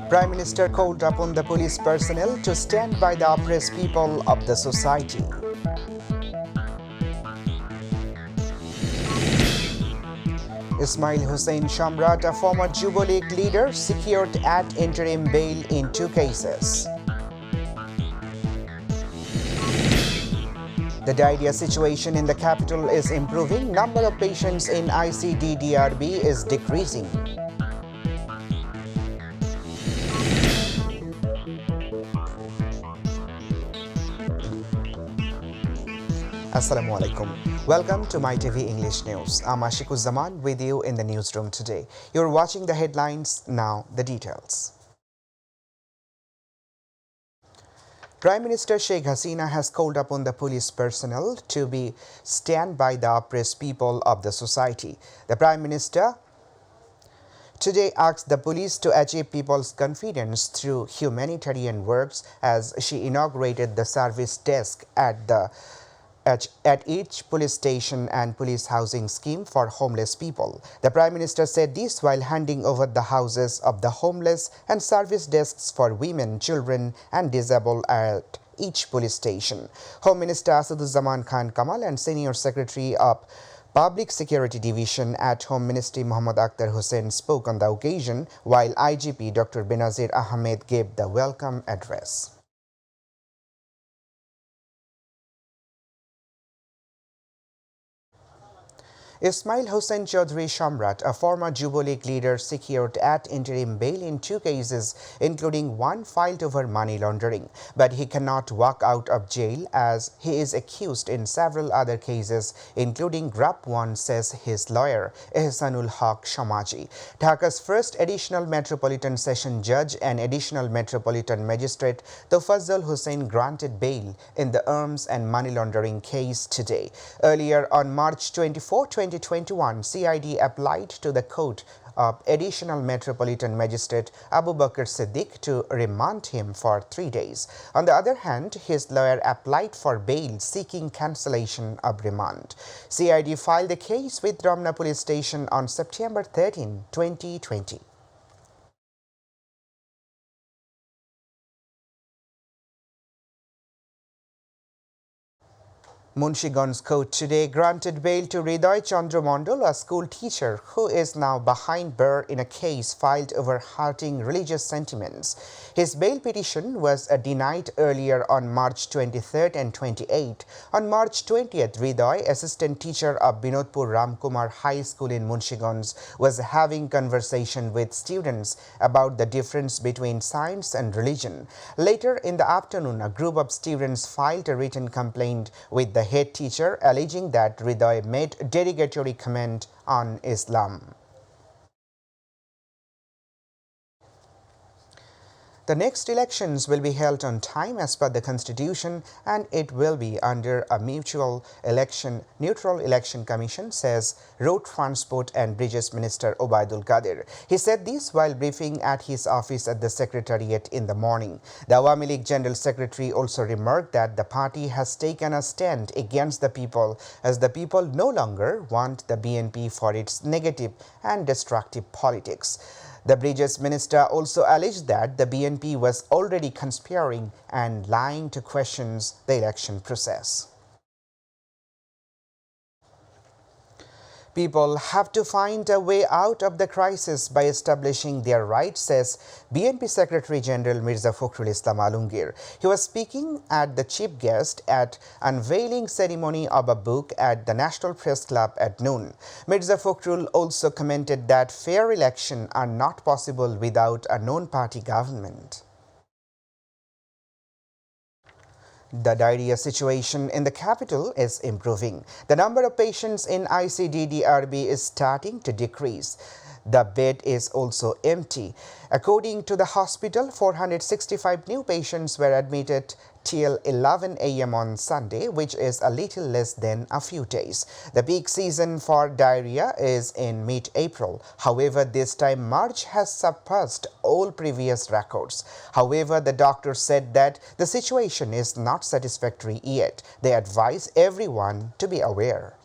Prime Minister called upon the police personnel to stand by the oppressed people of the society. Ismail Hussain Shamrat, a former Jubilee leader, secured at interim bail in 2 cases. The diarrhea situation in the capital is improving. Number of patients in ICD-DRB is decreasing. Assalamu alaikum. Welcome to Mytv English News. I'm Ashikuzaman with you in the newsroom today. You're watching the headlines, now the details. Prime Minister Sheikh Hasina has called upon the police personnel to stand by the oppressed people of the society. The Prime Minister today asked the police to achieve people's confidence through humanitarian works as she inaugurated the service desk at each police station and police housing scheme for homeless people. The Prime Minister said this while handing over the houses of the homeless and service desks for women, children and disabled at each police station. Home Minister Asaduzaman Khan Kamal and Senior Secretary of Public Security Division at Home Ministry Muhammad Akhtar Hussain spoke on the occasion, while IGP Dr. Benazir Ahmed gave the welcome address. Ismail Hussain Chaudhry Shamrat, a former Jubilee leader, secured at interim bail in 2 cases, including one filed over money laundering. But he cannot walk out of jail as he is accused in several other cases, including GRUP 1, says his lawyer, Ehsanul Haq Shamaji. Dhaka's first additional Metropolitan Session Judge and additional Metropolitan Magistrate Tofazzal Hussain granted bail in the arms and money laundering case today. Earlier on March 24, 2021, CID applied to the Court of Additional Metropolitan Magistrate Abu Bakr Siddiq to remand him for 3 days. On the other hand, his lawyer applied for bail seeking cancellation of remand. CID filed the case with Ramna Police Station on September 13, 2020. Munshiganj Court today granted bail to Hriday Chandra Mondal, a school teacher who is now behind bar in a case filed over hurting religious sentiments. His bail petition was denied earlier on March 23rd and 28th. On March 20th, Hriday, assistant teacher of Binodpur Ramkumar High School in Munshiganj, was having conversation with students about the difference between science and religion. Later in the afternoon, a group of students filed a written complaint with the head teacher alleging that Hriday made derogatory comment on Islam. The next elections will be held on time as per the Constitution, and it will be under a neutral election commission, says Road Transport and Bridges Minister Obaidul Qadir. He said this while briefing at his office at the Secretariat in the morning. The Awami League General Secretary also remarked that the party has taken a stand against the people as the people no longer want the BNP for its negative and destructive politics. The Bridges Minister also alleged that the BNP was already conspiring and lying to question the election process. People have to find a way out of the crisis by establishing their rights, says BNP Secretary General Mirza Fakhrul Islam Alungir. He was speaking at the chief guest at unveiling ceremony of a book at the National Press Club at noon. Mirza Fakhrul also commented that fair elections are not possible without a non-party government. The diarrhea situation in the capital is improving. The number of patients in ICD-DRB is starting to decrease. The bed is also empty. According to the hospital, 465 new patients were admitted till 11 a.m. on Sunday, which is a little less than a few days. The peak season for diarrhea is in mid-April. However, this time March has surpassed all previous records. However, the doctor said that the situation is not satisfactory yet. They advise everyone to be aware.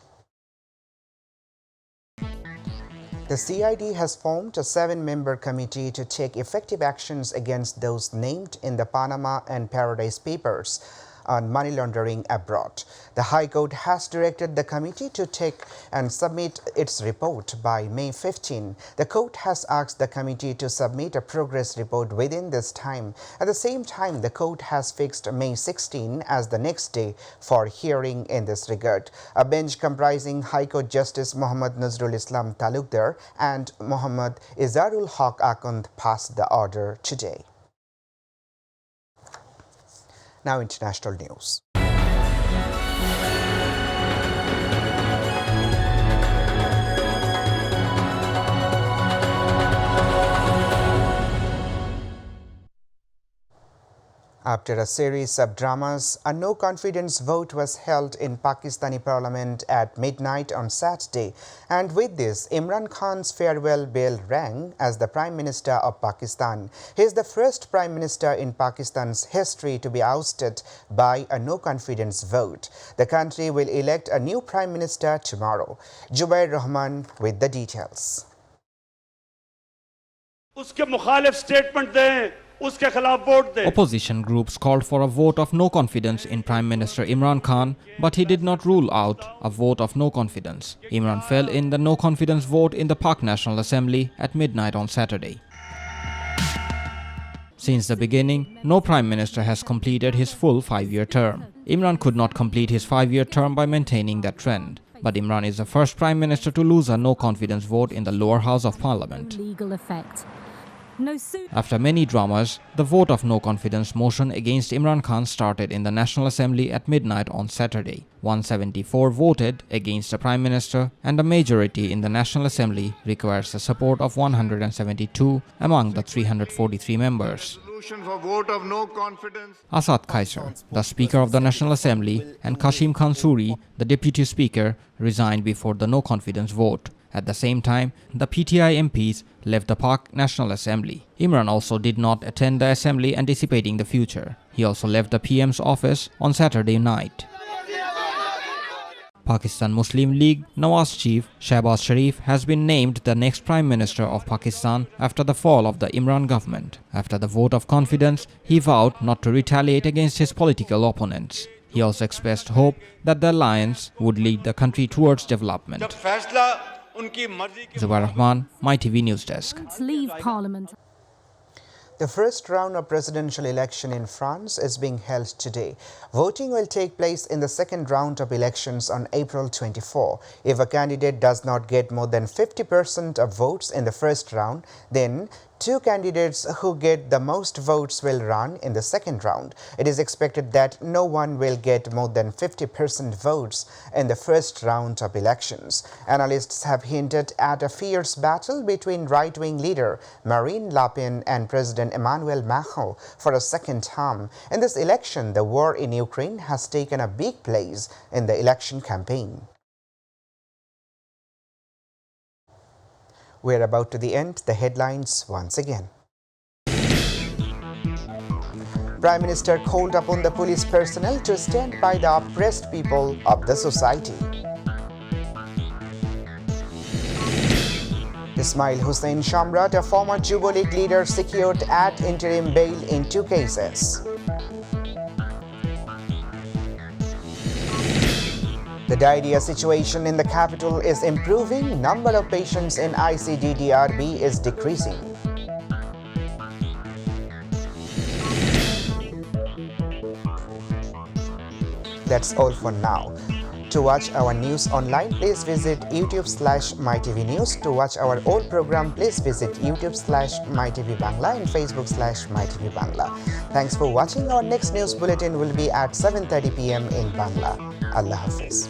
The CID has formed a 7-member committee to take effective actions against those named in the Panama and Paradise Papers on money laundering abroad. The High Court has directed the committee to take and submit its report by May 15. The court has asked the committee to submit a progress report within this time. At the same time, the court has fixed May 16 as the next day for hearing in this regard. A bench comprising High Court Justice Muhammad Nazrul Islam Talukdar and Muhammad Izarul Haq Akund passed the order today. Now international news. After a series of dramas, a no-confidence vote was held in Pakistani parliament at midnight on Saturday, and with this, Imran Khan's farewell bell rang as the Prime Minister of Pakistan. He is the first Prime Minister in Pakistan's history to be ousted by a no-confidence vote. The country will elect a new Prime Minister tomorrow. Jubair Rahman with the details. उसके मुखालिफ statement दें, उसके खिलाफ vote दें. Opposition groups called for a vote of no confidence in Prime Minister Imran Khan, but he did not rule out a vote of no confidence. Imran fell in the no confidence vote in the Pak National Assembly at midnight on Saturday. Since the beginning, no Prime Minister has completed his full 5-year term. Imran could not complete his 5-year term by maintaining that trend. But Imran is the first Prime Minister to lose a no confidence vote in the lower house of parliament. Legal effect. After many dramas, the vote of no confidence motion against Imran Khan started in the National Assembly at midnight on Saturday. 174 voted against the Prime Minister, and a majority in the National Assembly requires the support of 172 among the 343 members. For vote of no confidence. Asad Kaiser, the Speaker of the National Assembly, and Kashim Khan Suri, the Deputy Speaker, resigned before the no confidence vote. At the same time, the PTI MPs left the Pak National Assembly. Imran also did not attend the assembly, anticipating the future. He also left the PM's office on Saturday night. Pakistan Muslim League Nawaz chief Shehbaz Sharif has been named the next Prime Minister of Pakistan after the fall of the Imran government. After the vote of confidence, he vowed not to retaliate against his political opponents. He also expressed hope that the alliance would lead the country towards development. Zubair Rahman, MyTV News Desk. Leave Parliament. The first round of presidential election in France is being held today. Voting will take place in the second round of elections on April 24. If a candidate does not get more than 50% of votes in the first round, then 2 candidates who get the most votes will run in the second round. It is expected that no one will get more than 50% votes in the first round of elections. Analysts have hinted at a fierce battle between right-wing leader Marine Le Pen and President Emmanuel Macron for a second term. In this election, the war in Ukraine has taken a big place in the election campaign. We're about to the end. The headlines once again. Prime Minister called upon the police personnel to stand by the oppressed people of the society. Ismail Hussain Shamrat, a former Jubo League leader, secured at interim bail in 2 cases. The diarrhea situation in the capital is improving. Number of patients in ICDDRB is decreasing. That's all for now. To watch our news online, please visit YouTube/MyTVNews. To watch our old program, please visit YouTube/MyTVBangla and Facebook/MyTVBangla. Thanks for watching. Our next news bulletin will be at 7:30 p.m. in Bangla. Allah Hafiz.